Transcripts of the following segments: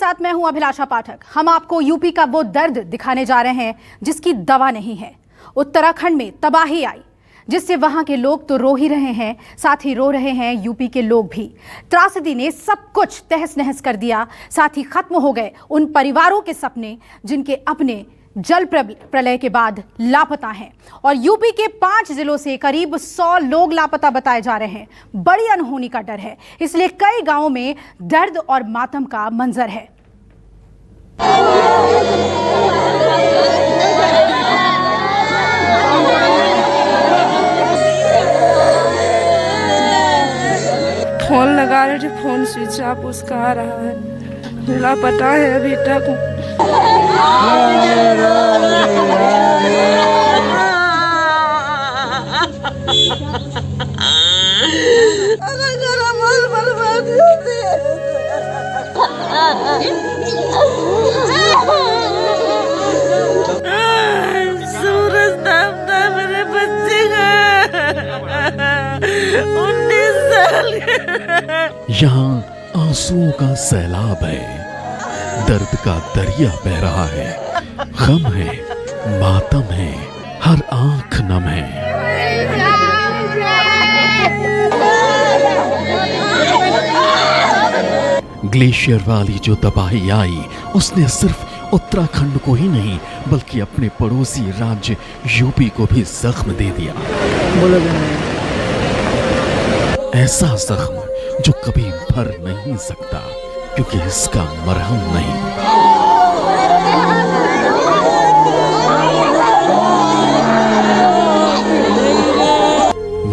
साथ मैं हूं अभिलाषा पाठक। हम आपको यूपी का वो दर्द दिखाने जा रहे हैं जिसकी दवा नहीं है। उत्तराखंड में तबाही आई जिससे वहां के लोग तो रो ही रहे हैं, साथ ही रो रहे हैं यूपी के लोग भी। त्रासदी ने सब कुछ तहस नहस कर दिया, साथ ही खत्म हो गए उन परिवारों के सपने जिनके अपने जल प्रलय के बाद लापता हैं। और यूपी के 5 जिलों से करीब 100 लोग लापता बताए जा रहे हैं। बड़ी अनहोनी का डर है, इसलिए कई गांवों में दर्द और मातम का मंजर है। फोन लगा रहे थे, फोन स्विच ऑफ उसका आ रहा है, लापता है अभी तक। सूरज नाम था मेरे बच्चे का, 19 साल। यहाँ आंसुओं का सैलाब है, दर्द का दरिया बह रहा है, गम है, मातम है, हर आंख नम है। ग्लेशियर वाली जो तबाही आई उसने सिर्फ उत्तराखंड को ही नहीं बल्कि अपने पड़ोसी राज्य यूपी को भी जख्म दे दिया। ऐसा जख्म जो कभी भर नहीं सकता क्योंकि इसका मरहम नहीं।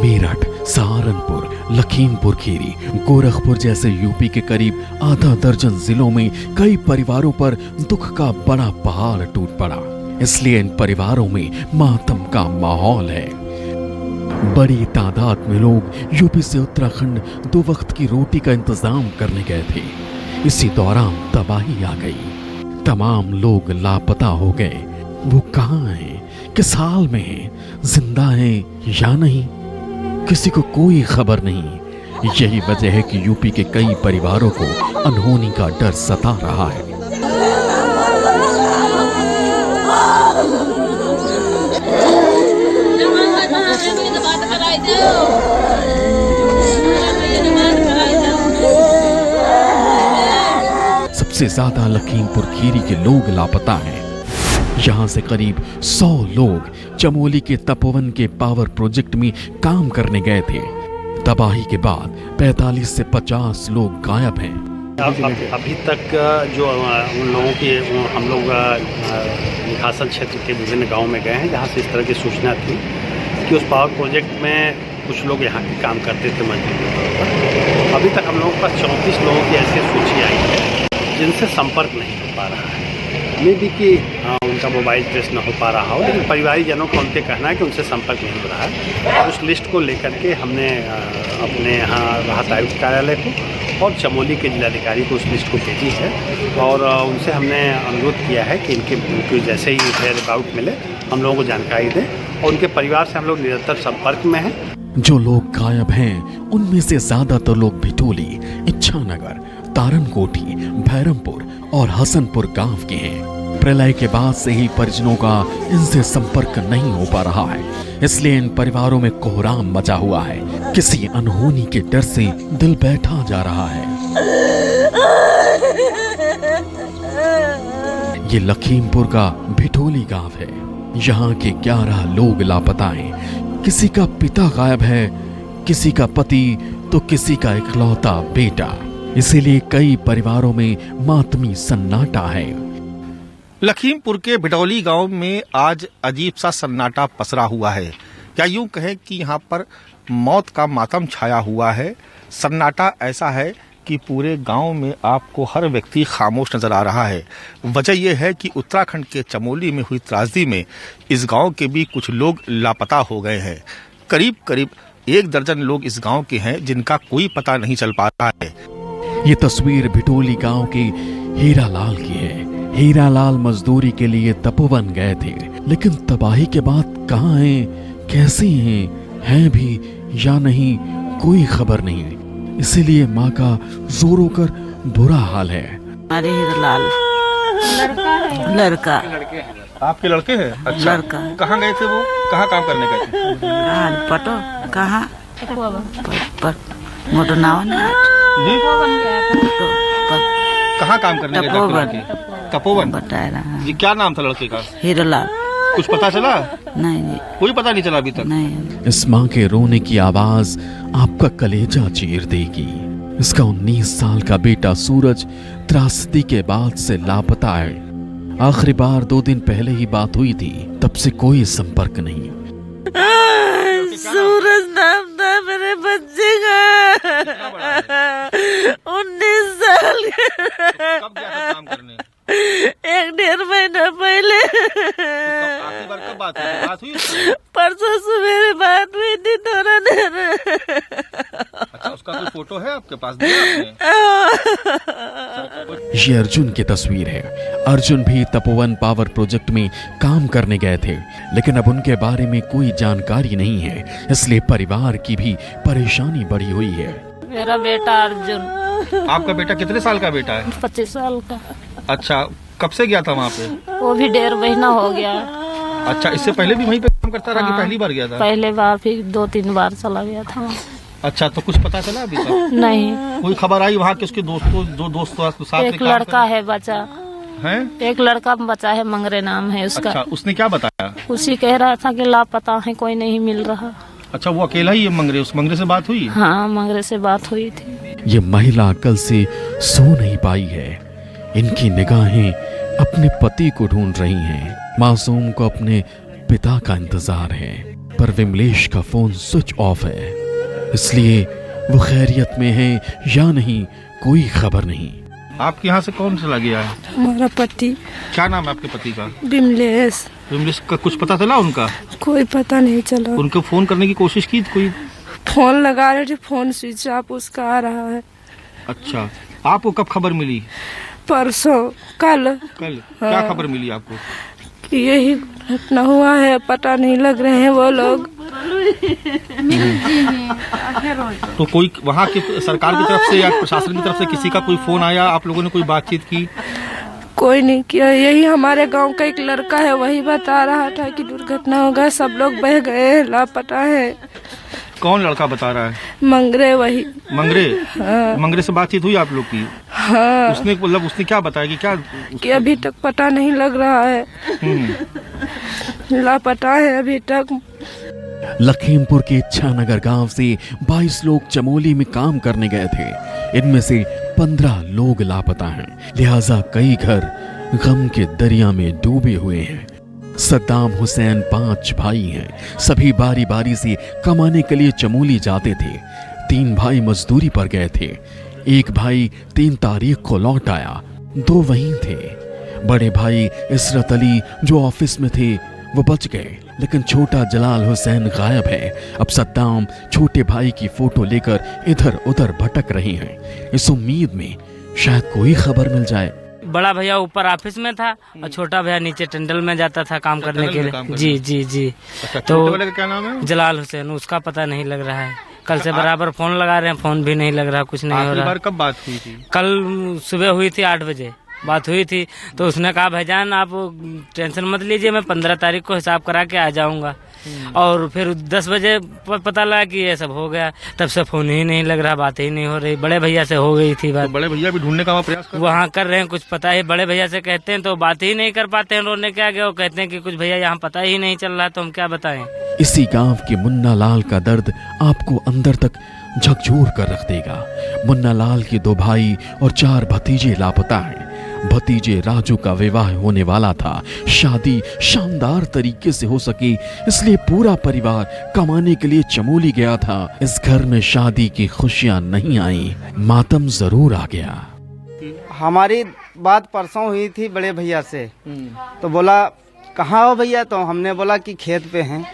मेरठ, सहारनपुर, लखीमपुर खीरी, गोरखपुर जैसे यूपी के करीब आधा दर्जन जिलों में कई परिवारों पर दुख का बड़ा पहाड़ टूट पड़ा। इसलिए इन परिवारों में मातम का माहौल है। बड़ी तादाद में लोग यूपी से उत्तराखंड 2 वक्त की रोटी का इंतजाम करने गए थे। इसी दौरान तबाही आ गई, तमाम लोग लापता हो गए। वो कहाँ हैं, किस हाल में हैं, जिंदा हैं या नहीं, किसी को कोई खबर नहीं। यही वजह है कि यूपी के कई परिवारों को अनहोनी का डर सता रहा है। सबसे ज्यादा लखीमपुर खीरी के लोग लापता हैं। यहाँ से करीब 100 लोग चमोली के तपोवन के पावर प्रोजेक्ट में काम करने गए थे। तबाही के बाद 45 से 50 लोग गायब हैं। अभी तक जो उन लोगों की हम लोग निकासन क्षेत्र के विभिन्न गांव में गए हैं जहां से इस तरह की सूचना थी कि उस पावर प्रोजेक्ट में कुछ लोग यहाँ के काम करते थे मजदूरी के तौर पर। अभी तक हम लोगों के पास 34 लोगों की ऐसी सूची आई है जिनसे संपर्क नहीं हो पा रहा है। मे भी कि उनका मोबाइल ट्रेस न हो पा रहा हो, लेकिन परिवारीजनों का उनके कहना है कि उनसे संपर्क नहीं हो रहा है। और उस लिस्ट को लेकर के हमने अपने यहाँ राहत आयुक्त कार्यालय को और चमोली के जिलाधिकारी को उस लिस्ट को भेजी है और उनसे हमने अनुरोध किया है कि इनके जैसे ही वेयर अबाउट मिले हम लोगों को जानकारी दें और उनके परिवार से हम लोग निरंतर संपर्क में हैं। जो लोग गायब हैं उनमें से ज्यादातर लोग भिटोली, इच्छानगर, तारनकोठी, भैरमपुर और हसनपुर गांव के हैं। प्रलय के बाद से ही परिजनों का इनसे संपर्क नहीं हो पा रहा है, इसलिए इन परिवारों में कोहराम मचा हुआ है। किसी अनहोनी के डर से दिल बैठा जा रहा है। ये लखीमपुर का भिटोली गांव है। यहाँ के 11 लोग लापता हैं। किसी का पिता गायब है, किसी का पति तो किसी का इकलौता बेटा। इसीलिए कई परिवारों में मातमी सन्नाटा है। लखीमपुर के भिटौली गांव में आज अजीब सा सन्नाटा पसरा हुआ है। क्या यूं कहें कि यहाँ पर मौत का मातम छाया हुआ है। सन्नाटा ऐसा है कि पूरे गांव में आपको हर व्यक्ति खामोश नजर आ रहा है। वजह यह है कि उत्तराखंड के चमोली में हुई त्रासदी में इस गांव के भी कुछ लोग लापता हो गए हैं। करीब करीब 1 दर्जन लोग इस गांव के हैं जिनका कोई पता नहीं चल पा रहा है। ये तस्वीर भिटोली गांव के हीरालाल की है। हीरालाल मजदूरी के लिए तपोवन गए थे, लेकिन तबाही के बाद कहाँ हैं, कैसे हैं भी या नहीं, कोई खबर नहीं। इसीलिए माँ का जोरों कर बुरा हाल है। अरे हीरालाल लड़का आपके लड़के हैं? अच्छा, लड़का। कहाँ गए थे वो? कहाँ काम करने गए थे? पटो कहाँ मोटो नाव जी, पर कहाँ काम करने गए थे आपके लड़के? तपोवन। बताया रहा जी, क्या नाम था लड़के का? हीरालाल। कुछ पता चला? नहीं जी, कोई पता नहीं चला अभी तक? नहीं। इस माँ के रोने की आवाज आपका कलेजा चीर देगी। इसका 19 साल का बेटा सूरज त्रासदी के बाद से लापता है। आखिरी बार 2 दिन पहले ही बात हुई थी, तब से कोई संपर्क नहीं। सूरज नाम था मेरे बच्चे का। 19 साल कब गया था काम करने? 1-1.5 महीना पहले। आखिरी बार कब बात हुई? बात हुई उससे? परसों सुबह बात हुई थी थोड़ा देर। अच्छा, उसका कोई फोटो है आपके पास? दिया आपने? ये अर्जुन की तस्वीर है। अर्जुन भी तपोवन पावर प्रोजेक्ट में काम करने गए थे, लेकिन अब उनके बारे में कोई जानकारी नहीं है, इसलिए परिवार की भी परेशानी बढ़ी हुई है। मेरा बेटा अर्जुन। आपका बेटा कितने साल का बेटा है? 25 साल का। अच्छा, कब से गया था वहाँ पे? वो भी 1.5 महीना हो गया। अच्छा, इससे पहले भी वहीं पे काम करता रहा कि पहली बार गया था? पहले बार, फिर 2-3 बार चला गया था। अच्छा, तो कुछ पता चला अभी तक? नहीं। कोई खबर आई वहाँ के उसके दोस्तों, जो दोस्तों साथ में एक काम लड़का है बचा है? एक लड़का बचा है, मंगरे नाम है उसका। अच्छा, उसने क्या बताया? उसी कह रहा था कि लापता है, कोई नहीं मिल रहा। अच्छा, वो अकेला ही है मंगरे? उस मंगरे से बात हुई? हाँ, मंगरे से बात हुई थी। ये महिला कल से सो नहीं पाई है। इनकी निगाहें अपने पति को ढूंढ रही हैं। मासूम को अपने पिता का इंतजार है, पर विमलेश का फोन स्विच ऑफ है, इसलिए वो खैरियत में है या नहीं कोई खबर नहीं। आपके यहाँ से कौन चला गया है? हमारा पति क्या नाम है आपके पति का? विमलेश। विमलेश का कुछ पता चला उनका? कोई पता नहीं चला। उनको फोन करने की कोशिश की कोई? फोन लगा रहे थे, फोन स्विच ऑफ उसका आ रहा है। अच्छा, आपको कब खबर मिली? परसों कल क्या खबर मिली आपको? कि यही घटना हुआ है, पता नहीं लग रहे हैं वो लोग। तो कोई वहाँ की सरकार की तरफ से या प्रशासन की तरफ से किसी का कोई फोन आया? आप लोगों ने कोई बातचीत की? कोई नहीं किया। यही हमारे गांव का एक लड़का है, वही बता रहा था कि दुर्घटना होगा, सब लोग बह गए, लापता है। कौन लड़का बता रहा है? मंगरे वही। मंगरे? हाँ। मंगरे से बातचीत हुई आप लोग की? हाँ। उसने क्या बताया कि क्या? कि अभी तक पता नहीं लग रहा है, लापता है अभी तक। लखीमपुर के इच्छानगर गांव से 22 लोग चमोली में काम करने गए थे। इनमें से 15 लोग लापता हैं, लिहाजा कई घर गम के दरिया में डूबे हुए हैं। सद्दाम हुसैन 5 भाई हैं। सभी बारी बारी से कमाने के लिए चमोली जाते थे। 3 भाई मजदूरी पर गए थे। एक भाई 3 तारीख को लौट आया, 2 वहीं थे। बड़े भाई इसरत अली जो ऑफिस में थे वो बच गए, लेकिन छोटा जलाल हुसैन गायब है। अब सद्दाम छोटे भाई की फोटो लेकर इधर उधर भटक रहे हैं, इस उम्मीद में शायद कोई खबर मिल जाए। बड़ा भैया ऊपर ऑफिस में था और छोटा भैया नीचे टंडल में जाता था काम करने के लिए। जी जी जी। अच्छा, तो वाले का क्या नाम है? जलाल हुसैन, उसका पता नहीं लग रहा है। कल से बराबर फोन लगा रहे हैं, फोन भी नहीं लग रहा, कुछ नहीं हो रहा। बार कब बात हुई थी? कल सुबह हुई थी, 8 बजे बात हुई थी। तो उसने कहा भाईजान आप टेंशन मत लीजिए, मैं 15 तारीख को हिसाब करा के आ जाऊंगा। और फिर 10 बजे पता लगा कि ये सब हो गया। तब से फोन ही नहीं लग रहा, बात ही नहीं हो रही। बड़े भैया से हो गई थी बात। तो बड़े भैया भी ढूंढने का प्रयास वहाँ कर रहे हैं, कुछ पता ही बड़े भैया से कहते हैं तो बात ही नहीं कर पाते हैं। रोने के आगे वो कहते हैं कि कुछ भैया यहाँ पता ही नहीं चल रहा, तो हम क्या बताएं। इसी गांव के मुन्ना लाल का दर्द आपको अंदर तक झकझोर कर रख देगा। मुन्ना लाल के 2 भाई और 4 भतीजे लापता हैं। भतीजे राजू का विवाह होने वाला था, शादी शानदार तरीके से हो सके इसलिए पूरा परिवार कमाने के लिए चमोली गया था। इस घर में शादी की खुशियां नहीं आई, मातम जरूर आ गया। हमारी बात परसों हुई थी बड़े भैया से, तो बोला कहाँ हो भैया? तो हमने बोला कि खेत पे हैं।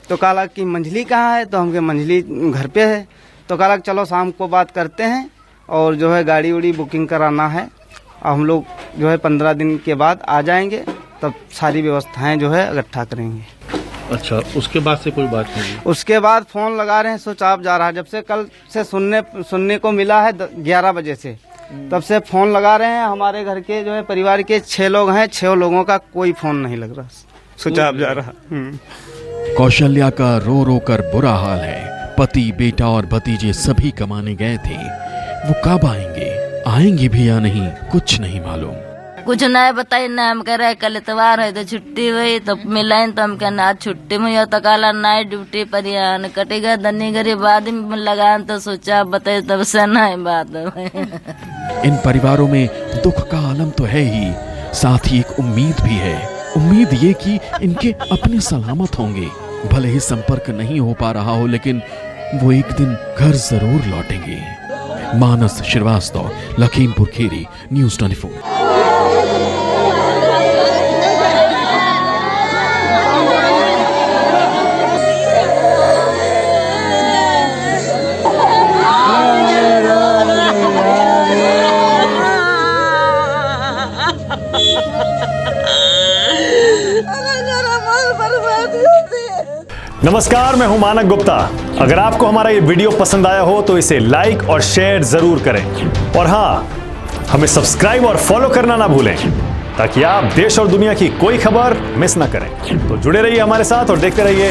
तो कहा कि मंझली कहाँ है? तो हमके मंझली घर पे है। तो कहा चलो शाम को बात करते हैं और जो है गाड़ी उड़ी बुकिंग कराना है, और हम लोग जो है 15 दिन के बाद आ जाएंगे, तब सारी व्यवस्थाएं जो है इकट्ठा करेंगे। अच्छा, उसके बाद से कोई बात नहीं? उसके बाद फोन लगा रहे हैं, स्विच ऑफ जा रहा है। जब से कल से सुनने को मिला है 11 बजे से तब से फोन लगा रहे हैं। हमारे घर के जो है परिवार के 6 लोग हैं, 6 लोगों का कोई फोन नहीं लग रहा, स्विच ऑफ जा रहा। कौशल्या का रो रो कर बुरा हाल है। पति, बेटा और भतीजे सभी कमाने गए थे। वो कब आएंगे, आएंगे भी या नहीं, कुछ नहीं मालूम। कुछ नहीं बताई ना, हम कह रहे कल इतवार है तो छुट्टी हुई तो मिलाइन, तो हम कहना आज छुट्टी में तो काला नाइट ड्यूटी पर यान कटेगा दनी गरीब बाद में लगान, तो सोचा बताए तब से नहीं बात। इन परिवारों में दुख का आलम तो है ही, साथ ही एक उम्मीद भी है। उम्मीद ये कि इनके अपने सलामत होंगे। भले ही संपर्क नहीं हो पा रहा हो, लेकिन वो एक दिन घर जरूर लौटेंगे। मानस श्रीवास्तव, लखीमपुर खीरी, न्यूज़ 24। नमस्कार, मैं हूं मानक गुप्ता। अगर आपको हमारा ये वीडियो पसंद आया हो तो इसे लाइक और शेयर जरूर करें, और हाँ, हमें सब्सक्राइब और फॉलो करना ना भूलें ताकि आप देश और दुनिया की कोई खबर मिस ना करें। तो जुड़े रहिए हमारे साथ और देखते रहिए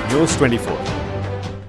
न्यूज़ 24।